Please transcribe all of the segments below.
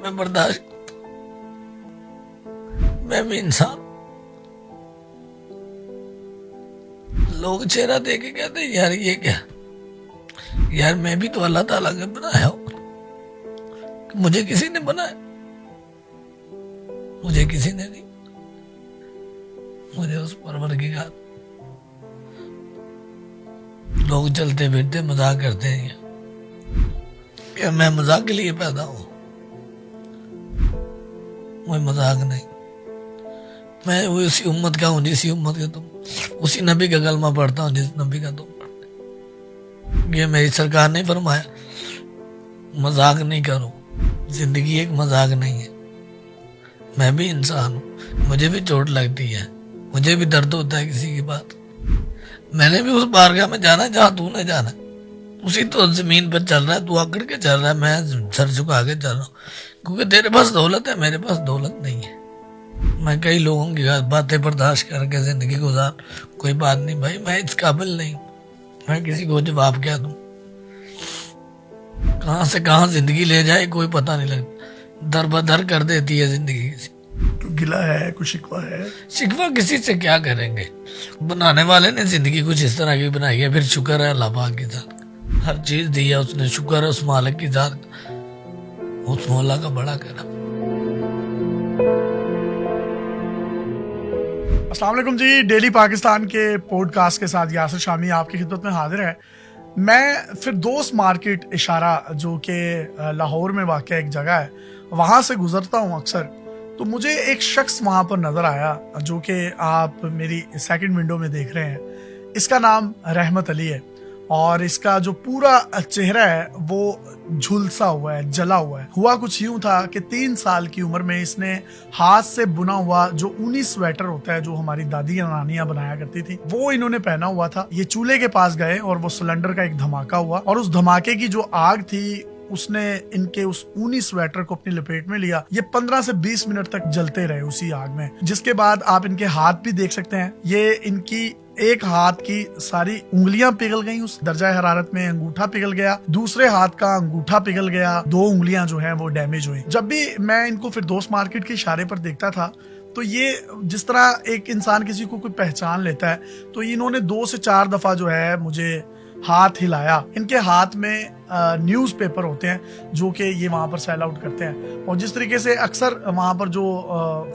میں برداشت کرتا ہوں، میں بھی انسان۔ لوگ چہرہ دے کے کہتے ہیں یار یہ کیا، یار میں بھی تو اللہ تعالیٰ کا بنایا ہوں، مجھے کسی نے بنایا؟ مجھے کسی نے نہیں، مجھے اس پروردگار۔ لوگ چلتے پھرتے مذاق کرتے ہیں کہ میں مذاق کے لیے پیدا ہوں، کوئی مذاق نہیں۔ میں وہ اسی امت کا ہوں جسی امت کا تم، اسی نبی کا کلمہ پڑھتا ہوں جس نبی کا تم پڑھتے۔ یہ میری سرکار نے فرمایا مذاق نہیں کرو، زندگی ایک مذاق نہیں ہے۔ میں بھی انسان ہوں، مجھے بھی چوٹ لگتی ہے، مجھے بھی درد ہوتا ہے کسی کی بات۔ میں نے بھی اس بارگاہ میں جانا ہے جہاں تو نے جانا ہے، اسی تو زمین پر چل رہا ہے، تو آکڑ کے چل رہا ہے، میں سر جھکا کے چل رہا ہوں، کیونکہ تیرے پاس دولت ہے، میرے پاس دولت نہیں ہے۔ میں کئی لوگوں کی باتیں برداشت کر کے زندگی گزار، کوئی بات نہیں بھائی، میں اس قابل نہیں ہوں، میں کسی کو جواب کیا دوں؟ کہاں سے کہاں زندگی لے جائے کوئی پتہ نہیں لگتا، در بدر کر دیتی ہے زندگی کسی۔ کوئی گلہ ہے، کوئی شکوہ ہے؟ شکوہ کسی سے کیا کریں گے؟ بنانے والے نے زندگی کچھ اس طرح کی بنائی ہے، پھر شکر ہے اللہ پاک کی ذات کا، ہر چیز دی ہے اس نے، شکر ہے اس مالک کی ذات کا، اس مولا کا بڑا کرم۔ السلام علیکم جی، ڈیلی پاکستان کے پوڈ کاسٹ کے ساتھ یاسر شامی آپ کی خدمت میں حاضر ہے۔ میں فردوس مارکیٹ اشارہ جو کہ لاہور میں واقع ایک جگہ ہے، وہاں سے گزرتا ہوں اکثر، تو مجھے ایک شخص وہاں پر نظر آیا جو کہ آپ میری سیکنڈ ونڈو میں دیکھ رہے ہیں۔ اس کا نام رحمت علی ہے، اور اس کا جو پورا چہرہ ہے وہ جھلسا ہوا ہے، جلا ہوا ہے۔ ہوا کچھ یوں تھا کہ 3 سال کی عمر میں اس نے ہاتھ سے بنا ہوا جو اونی سویٹر ہوتا ہے جو ہماری دادیاں نانیاں بنایا کرتی تھی، وہ انہوں نے پہنا ہوا تھا۔ یہ چولہے کے پاس گئے اور وہ سلنڈر کا ایک دھماکہ ہوا، اور اس دھماکے کی جو آگ تھی اس نے ان کے اس اونی سویٹر کو اپنی لپیٹ میں لیا۔ یہ 15 سے 20 منٹ تک جلتے رہے اسی آگ میں، جس کے بعد آپ ان کے ہاتھ بھی دیکھ سکتے ہیں، یہ ان کی ایک ہاتھ کی ساری انگلیاں پگھل گئیں اس درجہ حرارت میں، انگوٹھا پگھل گیا، دوسرے ہاتھ کا انگوٹھا پگھل گیا، 2 انگلیاں جو ہیں وہ ڈیمیج ہوئی۔ جب بھی میں ان کو فردوس مارکیٹ کے اشارے پر دیکھتا تھا تو یہ جس طرح ایک انسان کسی کو کوئی پہچان لیتا ہے، تو انہوں نے 2 سے 4 دفعہ جو ہے مجھے ہاتھ ہلایا۔ ان کے ہاتھ میں نیوز پیپر ہوتے ہیں جو کہ یہ وہاں پر سیل آؤٹ کرتے ہیں، اور جس طریقے سے اکثر وہاں پر جو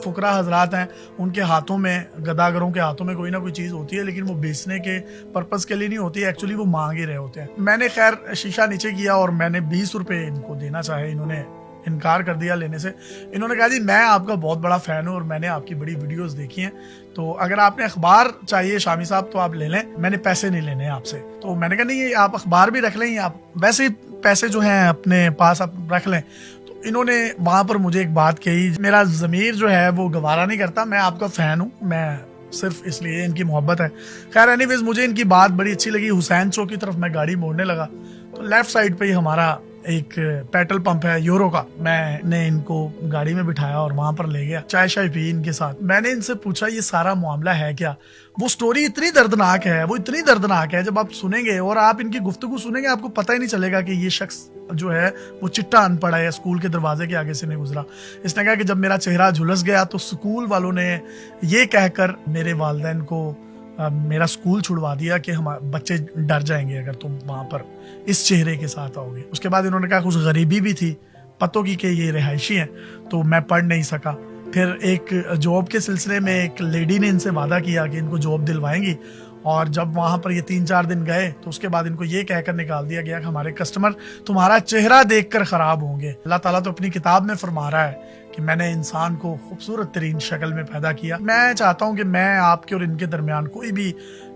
فقراء حضرات ہیں ان کے ہاتھوں میں، گداگروں کے ہاتھوں میں کوئی نہ کوئی چیز ہوتی ہے، لیکن وہ بیچنے کے پرپز کے لیے نہیں ہوتی ہے، ایکچولی وہ مانگ ہی رہے ہوتے ہیں۔ میں نے خیر شیشہ نیچے کیا اور میں نے 20 روپے ان کو دینا چاہے، انہوں نے انکار کر دیا لینے سے۔ انہوں نے کہا جی میں آپ کا بہت بڑا فین ہوں اور میں نے آپ کی بڑی ویڈیوز دیکھی ہیں، تو اگر آپ نے اخبار چاہیے شامی صاحب تو آپ لے لیں، میں نے پیسے نہیں لینے آپ سے۔ تو میں نے کہا نہیں، یہ آپ اخبار بھی رکھ لیں، آپ ویسے ہی پیسے جو ہیں اپنے پاس آپ رکھ لیں۔ تو انہوں نے وہاں پر مجھے ایک بات کہی، میرا ضمیر جو ہے وہ گوارا نہیں کرتا، میں آپ کا فین ہوں، میں صرف اس لیے ان کی محبت ہے۔ خیر اینی ویز مجھے ان کی بات بڑی اچھی لگی۔ حسین چوک کی طرف میں گاڑی موڑنے لگا تو لیفٹ سائڈ پہ ہی ہمارا ایک پیٹرول پمپ ہے یورو کا، میں نے ان کو گاڑی میں بٹھایا اور وہاں پر لے گیا، چائے شائے پی ان کے ساتھ۔ میں نے ان سے پوچھا یہ سارا معاملہ ہے کیا؟ وہ سٹوری اتنی دردناک ہے، وہ اتنی دردناک ہے، جب آپ سنیں گے اور آپ ان کی گفتگو سنیں گے آپ کو پتہ ہی نہیں چلے گا کہ یہ شخص جو ہے وہ چٹا ان پڑھا ہے، اسکول کے دروازے کے آگے سے نہیں گزرا۔ اس نے کہا کہ جب میرا چہرہ جھلس گیا تو اسکول والوں نے یہ کہہ کر میرے والدین کو میرا اسکول چھڑوا دیا کہ ہم بچے ڈر جائیں گے اگر تم وہاں پر اس چہرے کے ساتھ آؤ گے۔ اس کے بعد انہوں نے کہا کچھ غریبی بھی تھی پتوں کی کہ یہ رہائشی ہیں، تو میں پڑھ نہیں سکا۔ پھر ایک جاب کے سلسلے میں ایک لیڈی نے ان سے وعدہ کیا کہ ان کو جاب دلوائیں گی، اور جب وہاں پر یہ 3-4 دن گئے تو اس کے بعد ان کو یہ کہہ کر نکال دیا گیا کہ ہمارے کسٹمر تمہارا چہرہ دیکھ کر خراب ہوں گے۔ اللہ تعالیٰ تو اپنی کتاب میں فرما رہا ہے کہ میں نے انسان کو خوبصورت ترین شکل میں پیدا کیا۔ میں چاہتا ہوں کہ میں آپ کے اور ان کے درمیان کوئی بھی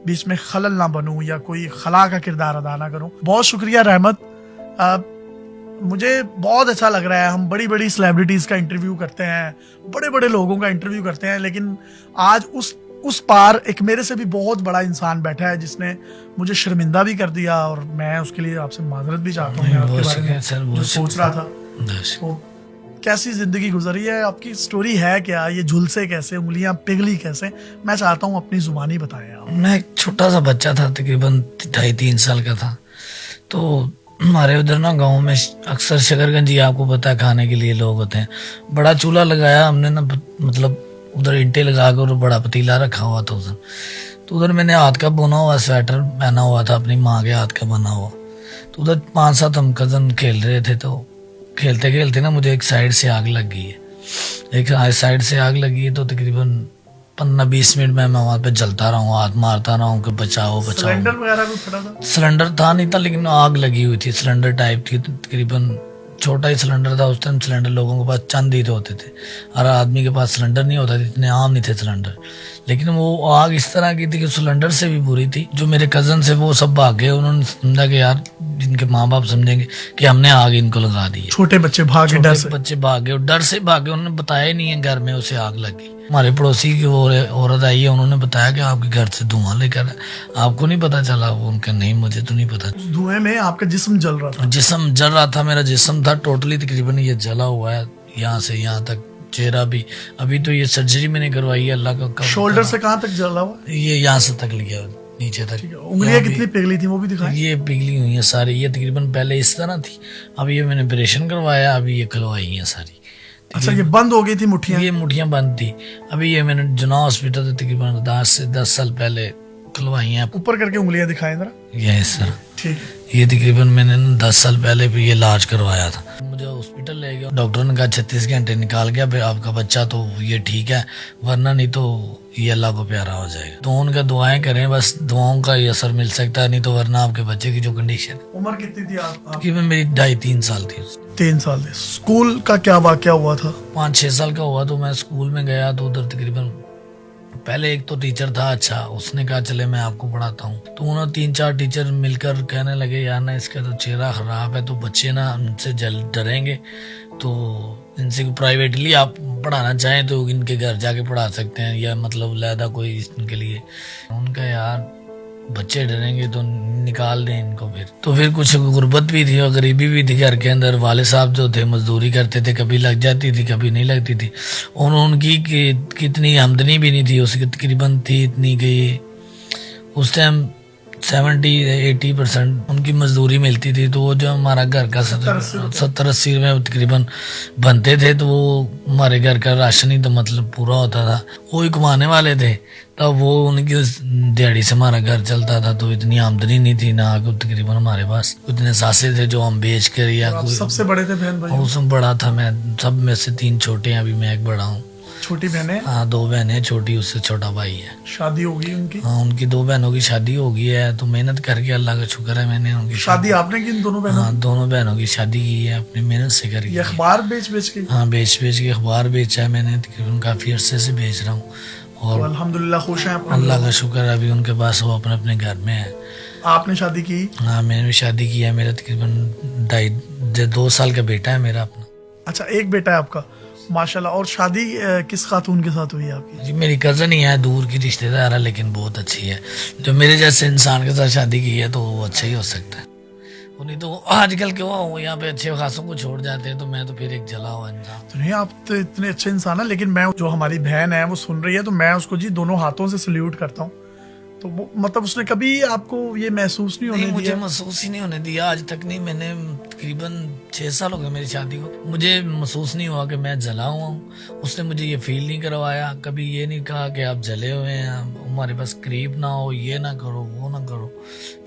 بیچ میں خلل نہ بنوں یا کوئی خلا کا کردار ادا نہ کروں۔ بہت شکریہ رحمت، مجھے بہت اچھا لگ رہا ہے۔ ہم بڑی بڑی سیلیبریٹیز کا انٹرویو کرتے ہیں، بڑے بڑے لوگوں کا انٹرویو کرتے ہیں، لیکن آج اس پار ایک میرے سے بھی بہت بڑا انسان بیٹھا ہے جس نے مجھے شرمندہ بھی کر دیا، اور میں اس کے لیے آپ سے معذرت بھی چاہتا ہوں۔ آپ کے بارے میں جو سوچ رہا تھا، تو کیسی زندگی گزری ہے، آپ کی سٹوری ہے کیا، یہ جھلسے کیسے، انگلیاں پگھلی کیسے، میں چاہتا ہوں اپنی زبانی بتائیں آپ۔ میں ایک چھوٹا سا بچہ تھا، تقریباً 2.5-3 سال کا تھا، تو ہمارے ادھر نا گاؤں میں اکثر شکرگنجی آپ کو پتا ہے کھانے کے لیے لوگ ہوتے ہیں. بڑا چولہا لگایا ہم نے نا, مطلب ادھر اینٹیں لگا کر بڑا پتیلا رکھا ہوا تھا ادھر. تو ادھر میں نے ہاتھ کا بنا ہوا سویٹر پہنا ہوا تھا اپنی ماں کے ہاتھ کا بنا ہوا. تو ادھر 5-7 ہم کزن کھیل رہے تھے. تو کھیلتے کھیلتے نا مجھے ایک سائڈ سے آگ لگ گئی ہے. ایک سائڈ سے آگ لگی ہے تو تقریباً 15-20 منٹ میں وہاں پہ جلتا رہا ہوں, ہاتھ مارتا رہا ہوں کہ بچاؤ بچاؤ. سلنڈر وغیرہ بھی پھٹا تھا؟ سلنڈر تھا نہیں تھا, لیکن آگ لگی ہوئی تھی. سلنڈر ٹائپ تھی, تقریباً چھوٹا ہی سلنڈر تھا. اس ٹائم سلنڈر لوگوں کے پاس چند ہی ہوتے تھے, ہر آدمی کے پاس سلنڈر نہیں ہوتا تھا, اتنے عام نہیں تھے سلنڈر. لیکن وہ آگ اس طرح کی تھی کہ سلنڈر سے بھی بری تھی. جو میرے کزن سے وہ سب بھاگ گئے. انہوں نے سمجھا کہ یار جن کے ماں باپ سمجھیں گے کہ ہم نے آگ ان کو لگا دی ہے. چھوٹے بچے بھاگے ڈر سے, بچے بھاگے اور ڈر سے بھاگے. انہوں نے بتایا ہی نہیں ہے گھر میں اسے آگ لگی. ہمارے پڑوسی کی وہ عورت آئی ہے, انہوں نے بتایا کہ آپ کے گھر سے دھواں لے کر آپ کو نہیں پتا چلا. وہ ان کا نہیں, مجھے تو نہیں پتا. اس دھوئیں میں آپ کا جسم جل رہا تھا؟ جسم جل رہا تھا, میرا جسم تھا ٹوٹلی تقریباً یہ جلا ہوا ہے یہاں سے یہاں تک. چہرہ بھی ابھی تو یہ سرجری میں نے کروائی ہے, اللہ کا. شولڈر سے کہاں تک جلا ہوا؟ یہ یہاں سے تک لیا نیچے تک. انگلیاں کتنی پگھلی تھی وہ بھی دکھائیں. یہ پگھلی ہوئی ہیں ساری. یہ تقریباً پہلے اس طرح تھی, اب یہ میں نے آپریشن کروایا, ابھی یہ کھلوائی ہیں ساری. اچھا, یہ بند ہو گئی تھی مٹھیاں؟ یہ مٹھیاں بند تھی. ابھی یہ میں نے جناح ہاسپٹل سے تقریباً 10 سال پہلے کھلوائی ہیں. اوپر کر کے انگلیاں دکھائیں ذرا. یہ سر, ٹھیک ہے. یہ تقریباً میں نے 10 سال پہلے بھی یہ علاج کروایا تھا. مجھے ہاسپٹل لے گیا, ڈاکٹر نے کہا 36 گھنٹے نکال گیا پھر آپ کا بچہ تو یہ ٹھیک ہے, ورنہ نہیں تو یہ اللہ کو پیارا ہو جائے گا. تو ان کا دعائیں کریں, بس دعاؤں کا یہ اثر مل سکتا ہے, نہیں تو ورنہ آپ کے بچے کی جو کنڈیشن. عمر کتنی تھی آپ؟ تقریباً میری 2.5-3 سال تھی. 3 سال تھی. اسکول کا کیا واقعہ ہوا تھا؟ 5-6 سال کا ہوا تو میں اسکول میں گیا. تو ادھر تقریباً پہلے ایک تو ٹیچر تھا اچھا, اس نے کہا چلے میں آپ کو پڑھاتا ہوں. تو انہوں 3-4 ٹیچر مل کر کہنے لگے یار نا اس کا تو چہرہ خراب ہے, تو بچے نا ان سے ڈریں گے, تو ان سے پرائیویٹلی آپ پڑھانا چاہیں تو ان کے گھر جا کے پڑھا سکتے ہیں, یا مطلب علیحدہ کوئی ان کے لیے. ان کا یار بچے ڈریں گے تو نکال دیں ان کو. تو پھر کچھ غربت بھی تھی اور غریبی بھی تھی گھر کے اندر. والد صاحب جو تھے مزدوری کرتے تھے, کبھی لگ جاتی تھی کبھی نہیں لگتی تھی. ان کی کتنی آمدنی بھی نہیں تھی, اس کی تقریباً تھی اتنی کہ اس ٹائم 70-80% ان کی مزدوری ملتی تھی. تو وہ جو ہمارا گھر کا 70-80 روپے تقریباً بنتے تھے, تو وہ ہمارے گھر کا راشن ہی تو مطلب پورا ہوتا تھا. وہی کمانے والے تھے, تب وہ ان کی دیہڑی سے ہمارا گھر چلتا تھا. تو اتنی آمدنی نہیں تھی نا, تقریباً ہمارے پاس اتنے ساسے تھے جو ہم بیچ کر یا سب سے بڑے تھے بہن بھائی؟ اس میں بڑا تھا میں, سب میں سے 3 چھوٹے ہیں, ابھی میں ایک بڑا ہوں. چھوٹی بہنیں؟ ہاں 2 بہنیں, چھوٹی اس سے چھوٹا بھائی ہے. شادی ہو گئی ان کی؟ ہاں ان کی 2 بہنوں کی شادی ہو گئی ہے. تو محنت کر کے اللہ کا شکر ہے میں نے ان کی شادی آپ نے کی ان دونوں بہنوں؟ ہاں دونوں بہنوں کی شادی کی ہے, اپنی محنت سے کر کے. اخبار بیچ کے؟ ہاں بیچ کے اخبار بیچا ہے میں نے, تقریباً کافی عرصے سے بیچ رہا ہوں. اور الحمدللہ خوش ہیں اللہ کا شکر ہے, ابھی ان کے پاس وہ اپنے گھر میں ہے. آپ نے شادی کی؟ ہاں میں نے بھی شادی کی ہے. میرا تقریباً 2 سال کا بیٹا ہے میرا اپنا. اچھا, ایک بیٹا ہے آپ کا, ماشاءاللہ. اور شادی کس خاتون کے ساتھ ہوئی ہے آپ کی؟ جی میری کزن ہی ہے, دور کی رشتہ دار ہے, لیکن بہت اچھی ہے. جو میرے جیسے انسان کے ساتھ شادی کی ہے تو وہ اچھا ہی ہو سکتا ہے. نہیں تو آج کل کیوں ہوں یہاں پہ اچھے خاصوں کو چھوڑ جاتے ہیں, تو میں تو پھر ایک جلا ہوا انسان. تو نہیں, آپ تو اتنے اچھے انسان ہیں. لیکن میں, جو ہماری بہن ہے وہ سن رہی ہے, تو میں اس کو جی دونوں ہاتھوں سے سلیوٹ کرتا ہوں. تو مطلب اس نے کبھی آپ کو یہ محسوس نہیں ہونے دیا؟ مجھے محسوس ہی نہیں ہونے دیا آج تک. نہیں, میں نے تقریباً 6 سال ہو گئے میری شادی کو, مجھے محسوس نہیں ہوا کہ میں جلا ہوا ہوں. اس نے مجھے یہ فیل نہیں کروایا, کبھی یہ نہیں کہا کہ آپ جلے ہوئے ہیں, ہمارے پاس قریب نہ ہو, یہ نہ کرو, وہ نہ کرو,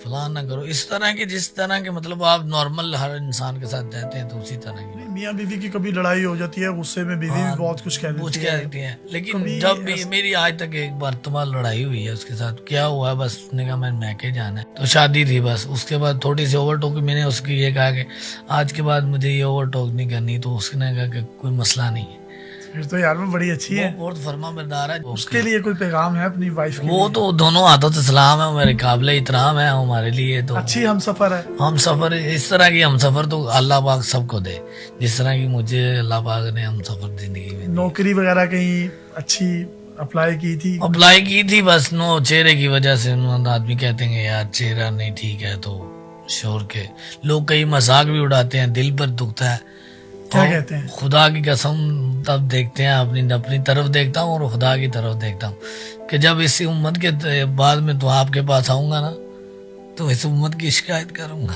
فلاں نہ کرو. اس طرح کے, جس طرح کے مطلب آپ نارمل ہر انسان کے ساتھ رہتے ہیں, تو اسی طرح کی. میاں بیوی کی کبھی لڑائی ہو جاتی ہے, غصے میں بیوی بھی بہت کچھ کہہ دیتی ہے. لیکن جب بھی میری آج تک ایک مرتبہ لڑائی ہوئی ہے اس کے ساتھ. کیا ہوا ہے, بس اس نے کہا میں میکے جانا ہے, تو شادی تھی بس. اس کے بعد تھوڑی سی اوور ٹوک, میں نے اس کی یہ کہا کہ آج کے بعد مجھے یہ اوور ٹوک نہیں کرنی. تو اس نے کہا کہ کوئی مسئلہ نہیں ہے. پھر تو یار میں بڑی اچھی ہے, بہت فرما بردار ہے. اس کے لیے کوئی پیغام ہے اپنی وائف کے وہ لیے؟ تو دونوں ہاتھوں سے سلام ہے, میرے قابل احترام ہے ہمارے لیے. تو اچھی ہم سفر ہے. ہم سفر, اس طرح کی ہم سفر تو اللہ پاک سب کو دے, جس طرح کی مجھے اللہ پاک نے ہم سفر زندگی میں. نوکری وغیرہ کہیں اچھی اپلائی کی تھی؟ اپلائی کی تھی, بس نو چہرے کی وجہ سے. آدمی کہتے ہیں یار چہرہ نہیں ٹھیک ہے, تو شور کے لوگ کئی مذاق بھی اڑاتے ہیں, دل پر دکھتا ہے. کیا کہتے ہیں؟ خدا کی قسم تب دیکھتے ہیں, اپنی طرف دیکھتا ہوں اور خدا کی طرف دیکھتا ہوں کہ جب اس امت کے بعد میں تو آپ کے پاس آؤں گا نا, تو اس امت کی شکایت کروں گا.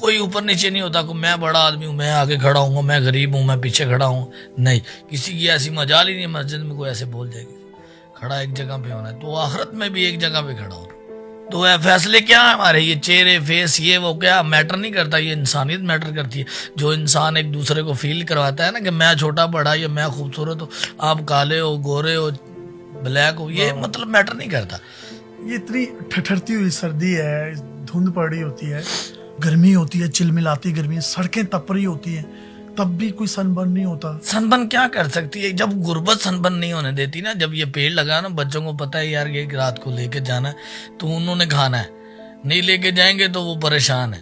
کوئی اوپر نیچے نہیں ہوتا کہ میں بڑا آدمی ہوں میں آگے کھڑا ہوں گا, میں غریب ہوں میں پیچھے کھڑا ہوں. نہیں, کسی کی ایسی مجال ہی نہیں مسجد میں کوئی ایسے بول جائے گی. کھڑا ایک جگہ پہ ہونا ہے, تو آخرت میں بھی ایک جگہ پہ کھڑا ہونا. تو فیصلے کیا ہیں ہمارے, یہ چہرے فیس یہ وہ کیا میٹر نہیں کرتا, یہ انسانیت میٹر کرتی ہے. جو انسان ایک دوسرے کو فیل کرواتا ہے نا کہ میں چھوٹا بڑا یا میں خوبصورت ہوں, آپ کالے ہو گورے ہو بلیک ہو, یہ مطلب میٹر نہیں کرتا. یہ اتنی ٹھٹھرتی ہوئی سردی ہے, دھند پڑی ہوتی ہے, گرمی ہوتی ہے, چل ملاتی گرمی, سڑکیں تپ رہی ہوتی ہیں, تب بھی کوئی سن برن نہیں ہوتا. سن برن کیا کر سکتی ہے جب غربت سن برن نہیں ہونے دیتی نا. جب یہ پیڑ لگا نا, بچوں کو پتہ ہے یار یہ رات کو لے کے جانا ہے تو انہوں نے کھانا ہے, نہیں لے کے جائیں گے تو وہ پریشان ہے.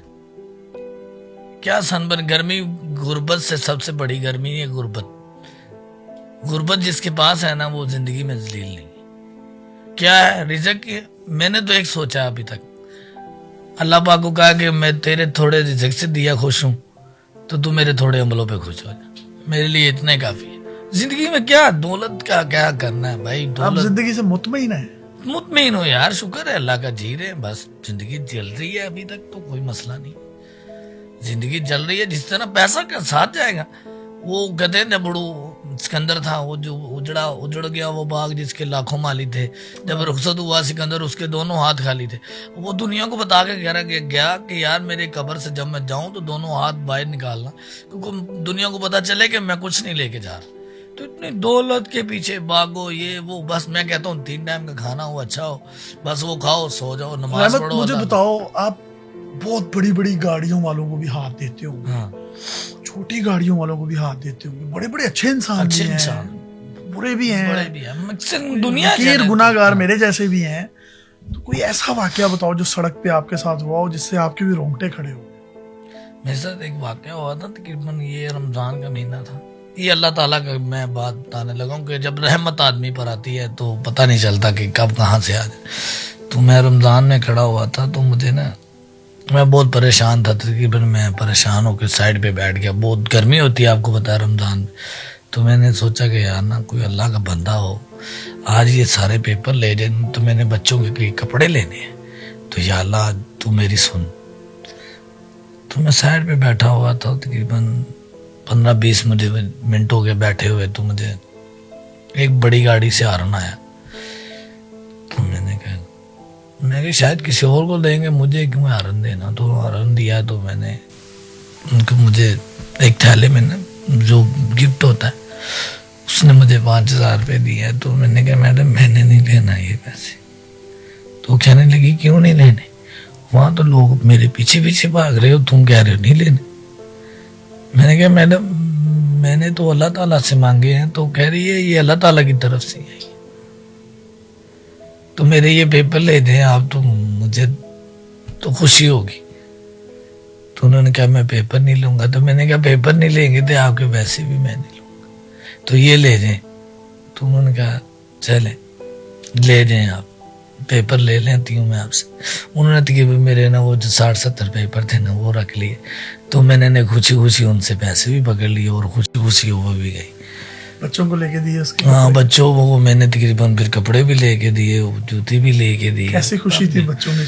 کیا سن برن, گرمی غربت سے سب سے بڑی گرمی ہے غربت. غربت جس کے پاس ہے نا وہ زندگی میں ذلیل نہیں. کیا ہے رزق, میں نے تو ایک سوچا ابھی تک, اللہ پاک کو کہا کہ میں تیرے تھوڑے رزق سے دیا خوش ہوں تو تو میرے تھوڑے عملوں پہ خوش ہو جا, میرے لیے اتنا ہی کافی ہے. زندگی میں کیا دولت کا کیا کرنا ہے بھائی, آپ دولت زندگی سے مطمئن ہیں؟ مطمئن ہو یار, شکر ہے اللہ کا, جی رہے بس, زندگی چل رہی ہے ابھی تک تو کوئی مسئلہ نہیں. زندگی چل رہی ہے, جس طرح پیسہ کا ساتھ جائے گا. وہ کہتے ہیں جب سکندر تھا, وہ جو اجڑ گیا وہ باغ جس کے لاکھوں مالی تھے, جب رخصت ہوا سکندر اس کے دونوں ہاتھ خالی تھے. وہ دنیا کو بتا کے گیا کہ یار میرے قبر سے جب میں جاؤں تو دونوں ہاتھ باہر نکالنا, کیونکہ دنیا کو پتا چلے کہ میں کچھ نہیں لے کے جا رہا. تو اتنی دولت کے پیچھے بھاگو یہ وہ, بس میں کہتا ہوں 3 ٹائم کا کھانا ہو اچھا ہو, بس وہ کھاؤ سو جاؤ نماز پڑھو. مجھے بتاؤ, آپ بہت بڑی بڑی گاڑیوں والوں کو بھی ہاتھ دیتے ہو, ہاں چھوٹی گاڑیوں والوں کو بھی ہاتھ دیتے ہو, بڑے بڑے اچھے انسان بھی ہیں, برے بھی ہیں, بڑے بھی ہیں, دنیا گناہ گار میرے جیسے بھی ہیں. تو کوئی ایسا واقعہ بتاؤ جو سڑک پہ آپ کے ساتھ ہوا ہو جس سے آپ کے بھی رونگٹے کھڑے ہو. میرے ساتھ ایک واقعہ ہوا تھا, تقریباً یہ رمضان کا مہینہ تھا. یہ اللہ تعالیٰ کا میں بات بتانے لگا ہوں کہ جب رحمت آدمی پر آتی ہے تو پتہ نہیں چلتا کہ کب کہاں سے آ جائے. تو میں رمضان میں کھڑا ہوا تھا, تو مجھے نا میں بہت پریشان تھا. تقریباً میں پریشان ہو کے سائڈ پہ بیٹھ گیا. بہت گرمی ہوتی ہے آپ کو پتا ہے رمضان میں. تو میں نے سوچا کہ یار نا کوئی اللہ کا بندہ ہو, آج یہ سارے پیپر لے جائیں, تو میں نے بچوں کے کئی کپڑے لینے ہیں, تو یا اللہ تو میری سن. تو میں سائڈ پہ بیٹھا ہوا تھا, تقریباً 15-20 منٹ ہو گئے بیٹھے ہوئے. تو مجھے ایک بڑی گاڑی سے ہارن آیا. تو میں نے کہا شاید کسی اور کو دیں گے, مجھے کیوں ہارن دینا. تو ہارن دیا تو میں نے ان کو, مجھے ایک تھیلے میں نا جو گفٹ ہوتا ہے اس نے مجھے 5,000 روپے دیا. تو میں نے کہا میڈم میں نے نہیں لینا یہ پیسے. تو کہنے لگی کیوں نہیں لینے, وہاں تو لوگ میرے پیچھے پیچھے بھاگ رہے ہو, تم کہہ رہے ہو نہیں لینے. میں نے کہا میڈم میں نے تو اللہ تعالیٰ سے مانگے ہیں. تو کہہ رہی ہے یہ اللہ تعالیٰ کی طرف سے ہے, تو میرے یہ پیپر لے دیں آپ, تو مجھے تو خوشی ہوگی. تو انہوں نے کہا میں پیپر نہیں لوں گا. تو میں نے کہا پیپر نہیں لیں گے تو آپ کے ویسے بھی میں نہیں لوں گا, تو یہ لے جائیں. تو انہوں نے کہا چلیں لے جائیں آپ, پیپر لے لیتی ہوں میں آپ سے. انہوں نے تقریباً میرے نا وہ جو 60-70 پیپر تھے نا وہ رکھ لیے. تو میں نے خوشی خوشی ان سے پیسے بھی پکڑ لیے اور خوشی خوشی وہ بھی گئی. بچوں کو لے کے دیے اس کے, ہاں بچوں کو میں نے تقریباً پھر کپڑے بھی لے کے دیے, جوتی بھی لے کے دی. کیسی خوشی تھی بچوں میں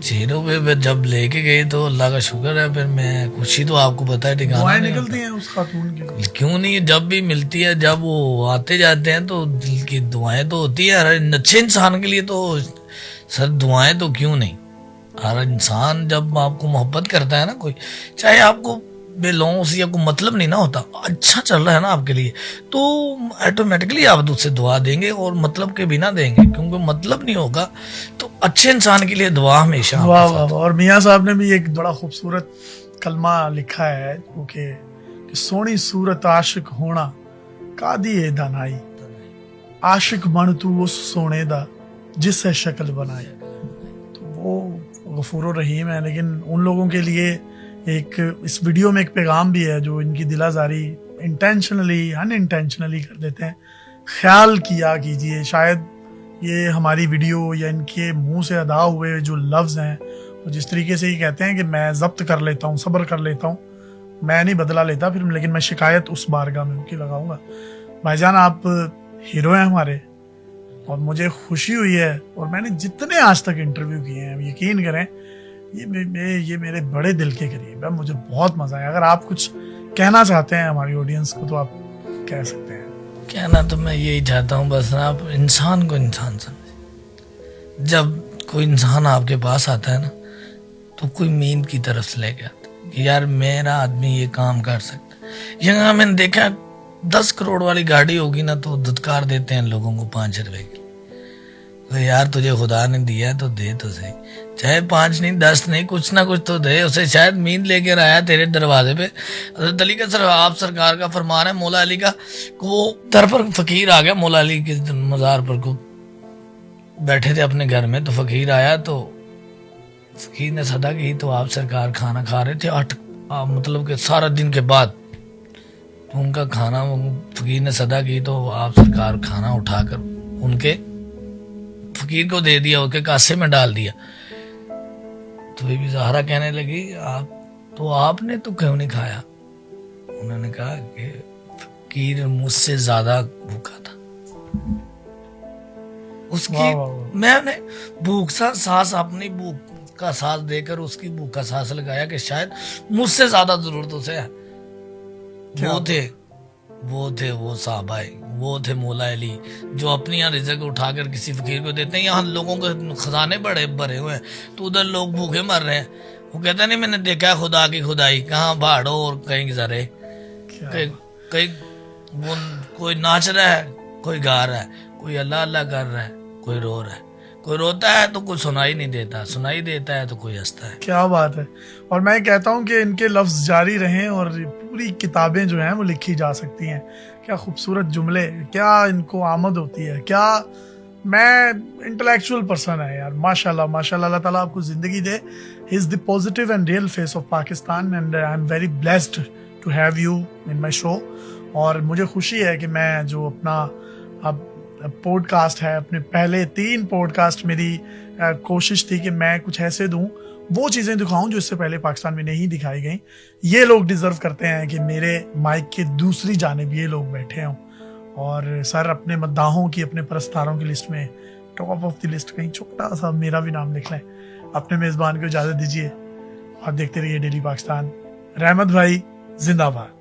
چہروں پہ جب لے کے گئے تو اللہ کا شکر ہے. پھر میں خوشی تو آپ کو پتا ہے ٹھکانا نہیں نکلتی ہیں اس خاتون کی, کیوں نہیں, جب بھی ملتی ہے جب وہ آتے جاتے ہیں تو دل کی دعائیں تو ہوتی ہے ہر اچھے انسان کے لیے. تو سر دعائیں تو کیوں نہیں, ہر انسان جب آپ کو محبت کرتا ہے نا کوئی, چاہے آپ کو بے لوں سے کو مطلب نہیں نہ ہوتا, اچھا چل رہا ہے نا آپ کے لیے, تو ایٹومیٹکلی آپ اس سے دعا دیں گے اور مطلب کے بنا دیں گے, کیونکہ مطلب نہیں ہوگا. تو اچھے انسان کے لیے دعا ہمیشہ. واہ واہ. اور میاں صاحب نے بھی ایک بڑا خوبصورت کلمہ لکھا ہے کہ سونی صورت عاشق ہونا کادی اے دانائی, عاشق بن تو اس سونے دا جس سے شکل بنائی. تو وہ غفور الرحیم ہے, لیکن ان لوگوں کے لیے ایک اس ویڈیو میں ایک پیغام بھی ہے جو ان کی دل آزاری انٹینشنلی ان انٹینشنلی کر دیتے ہیں. خیال کیا کیجئے, شاید یہ ہماری ویڈیو یا ان کے منہ سے ادا ہوئے جو لفظ ہیں وہ جس طریقے سے یہ کہتے ہیں کہ میں ضبط کر لیتا ہوں, صبر کر لیتا ہوں, میں نہیں بدلا لیتا پھر, لیکن میں شکایت اس بارگاہ میں ان کی لگاؤں گا. بھائی جان آپ ہیرو ہیں ہمارے, اور مجھے خوشی ہوئی ہے, اور میں نے جتنے آج تک انٹرویو کیے ہیں یقین کریں یہ میرے بڑے دل کے قریب ہے, مجھے بہت مزہ آیا. اگر آپ کچھ کہنا چاہتے ہیں ہماری آڈینس کو تو آپ کہہ سکتے ہیں. کہنا تو میں یہی چاہتا ہوں, بس آپ انسان کو انسان سمجھیں. جب کوئی انسان آپ کے پاس آتا ہے نا تو کوئی امید کی طرف سے لے کے آتا ہے کہ یار میرا آدمی یہ کام کر سکتا ہے. یہاں میں نے دیکھا 10 کروڑ والی گاڑی ہوگی نا تو دھتکار دیتے ہیں لوگوں کو 5 روپے کی. تو یار تجھے خدا نے دیا ہے تو دے تو صحیح, چاہے 5 نہیں 10 نہیں, کچھ نہ کچھ تو دے. اسے شاید امید لے کے آیا تیرے دروازے پہ. حضرت علی کا آپ سرکار کا فرمان ہے, مولا علی کا, وہ در پر فقیر آ گیا مولا علی کے مزار پر کو بیٹھے تھے اپنے گھر میں, تو فقیر آیا تو فقیر نے صدا کی تو آپ سرکار کھانا کھا رہے تھے 8 مطلب کہ سارا دن کے بعد. تو ان کا کھانا فقیر نے صدا کی تو آپ سرکار کھانا اٹھا کر ان کے فقیر کو دے دیا, اس کے کاسے میں ڈال دیا. تو بی بی زہرا کہنے لگی آپ نے تو کیوں نہیں کھایا؟ انہوں نے کہا کہ فقیر مجھ سے زیادہ بھوکا تھا. اس کی میں نے بھوک سا سانس, اپنی بھوک کا سانس دے کر اس کی بھوک کا سانس لگایا کہ شاید مجھ سے زیادہ ضرورت اسے ہے. وہ تھے وہ صحابہ, وہ تھے مولا علی جو اپنی یہاں رزق اٹھا کر کسی فقیر کو دیتے ہیں. یہاں لوگوں کے خزانے بڑے بھرے ہوئے ہیں تو ادھر لوگ بھوکے مر رہے ہیں. وہ کہتا نہیں میں نے دیکھا خدا کی خدائی, کہاں بھاڑو اور کہیں گزرے, کوئی ناچ رہا ہے, کوئی گا رہا ہے, کوئی اللہ اللہ کر رہا ہے, کوئی رو رہا ہے, کوئی روتا ہے تو کوئی سنائی نہیں دیتا, سنائی دیتا ہے تو کوئی ہنستا ہے. کیا بات ہے. اور میں کہتا ہوں کہ ان کے لفظ جاری رہیں اور پوری کتابیں جو ہیں وہ لکھی جا سکتی ہیں. کیا خوبصورت جملے, کیا ان کو آمد ہوتی ہے, کیا میں انٹلیکچوئل پرسن ہے یار, ماشاءاللہ ماشاءاللہ. اللہ تعالیٰ آپ کو زندگی دے. He is the positive and real face of Pakistan and I am very blessed to have you in my show. اور مجھے خوشی ہے کہ میں جو اپنا اب پوڈ کاسٹ ہے, اپنے پہلے 3 پوڈ کاسٹ میری کوشش تھی کہ میں کچھ ایسے دوں, وہ چیزیں دکھاؤں جو اس سے پہلے پاکستان میں نہیں دکھائی گئیں. یہ لوگ ڈیزرو کرتے ہیں کہ میرے مائک کے دوسری جانب یہ لوگ بیٹھے ہوں. اور سر اپنے مداحوں کی, اپنے پرستاروں کی لسٹ میں ٹاپ آف دی لسٹ کہیں چھوٹا سا میرا بھی نام لکھ لیں. اپنے میزبان کو اجازت دیجیے اور دیکھتے رہیے ڈیلی پاکستان. رحمت بھائی زندہ باد.